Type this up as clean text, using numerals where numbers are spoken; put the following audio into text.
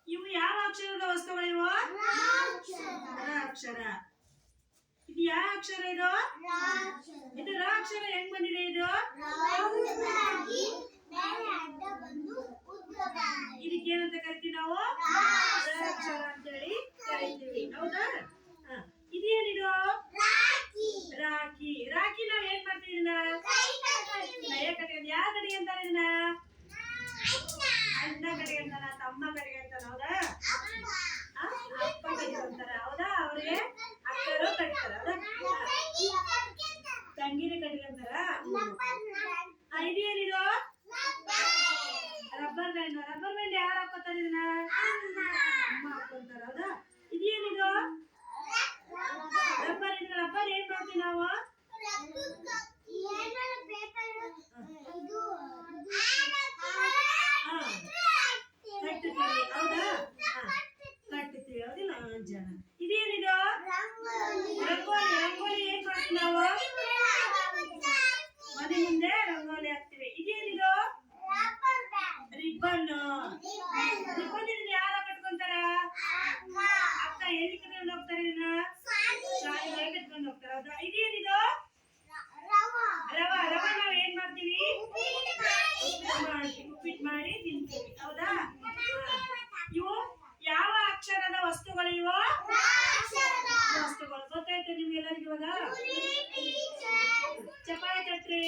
ಇವು ಯಾವ ಅಕ್ಷರದ ವಸ್ತುಗಳಿವು? ರ ಅಕ್ಷರ. ಇದು ಯಾವ ಅಕ್ಷರ ಇದು? ಇದು ರ ಅಕ್ಷರ ಹೆಂಗ್ ಬಂದಿದೆ ಇದು? ಇದಕ್ಕೇನಂತ ಕರಿತೀವಿ ನಾವು? ರ ಅಕ್ಷರ ಅಂತೇಳಿ ಕರಿತೀವಿ. ಹೌದಾ? ಇದೇನಿದು? ರಾಖಿ. ರಾಖಿ ನಾವ್ ಏನ್ ಮಾಡ್ತೀವಿ ಇದನ್ನ? ಕೈಯ ಕಟ್ಕೊಂಡು. ಯಾರ ಕಡೆಗೆ ಅಂತಾರೆ ಇದನ್ನ? ಅಣ್ಣ ಕಡೆಗೆ ಅಂತಾನ, ತಮ್ಮ ಕಡೆಗೆ ಅಂತಾನ. ಹೌದಾ? ಅಪ್ಪ ಕಡೆಗೆ ಅಂತಾರ. ಹೌದಾ? ಅವ್ರಿಗೆ ಅಕ್ಕರು ಕಟ್ತಾರ. ಹೌದಾ? ತಂಗಿನ ಕಡೆಗೆ ಅಂತಾರ. ಇದೇನಿದು? Rubber band. ರಬ್ಬರ್ ಬ್ಯಾಂಡ್ ಯಾರು ಹಾಕೋತಾರೆ ಇದನ್ನ? ಅಮ್ಮ ಹಾಕೊಂತಾರ. ಹೌದಾ? ಇದೇನಿದು? ರಬ್ಬರ್. ಇದು ರಬ್ಬರ್ ಏನ್ ಮಾಡ್ತೀವಿ ನಾವು? ಕಟ್ಟುತ್ತೀವಿ. ಹೌದಾ? ಕಟ್ಟುತ್ತೀವಿ. ಹೌದಿಲ್ಲ ಜನ? ಇದೇನಿದು? ರಂಗೋಲಿ. ರಂಗೋಲಿ ಏನ್ ಮಾಡ್ತೀವಿ ನಾವು? ಮನೆ ಮುಂದೆ ರಂಗೋಲಿ ಹಾಕ್ತಿವಿ. ಇದೇನಿದು? ರಿಬ್ಬನ್. ರಿಬ್ಬನ್ ಇದನ್ನ ಯಾರ ಕಟ್ಕೊಂತಾರ? ಅಕ್ಕ. ಎಲ್ಲಿ ಕಟ್ಕೊಂಡು ಹೋಗ್ತಾರೆ ಇದನ್ನ? ಶಾಲೆಗೆ ಕಟ್ಕೊಂಡು ಹೋಗ್ತಾರ. ಹೌದಾ? ಇದೇನಿದು? ರವ. ರವ ನಾವ್ ಏನ್ ಮಾಡ್ತೀವಿ? ಉಪ್ಪಿಟ್ಟು ಮಾಡಿ ತಿಂತೀವಿ. ಹೌದಾ? ಇವು ಯಾವ ಅಕ್ಷರದ ವಸ್ತುಗಳು? ಇವು ವಸ್ತುಗಳು. ಗೊತ್ತಾಯ್ತು ನಿಮ್ಗೆಲ್ಲರಿಗೂ ಇವಾಗ? ಚಪಾತಿ ತಟ್ರಿ.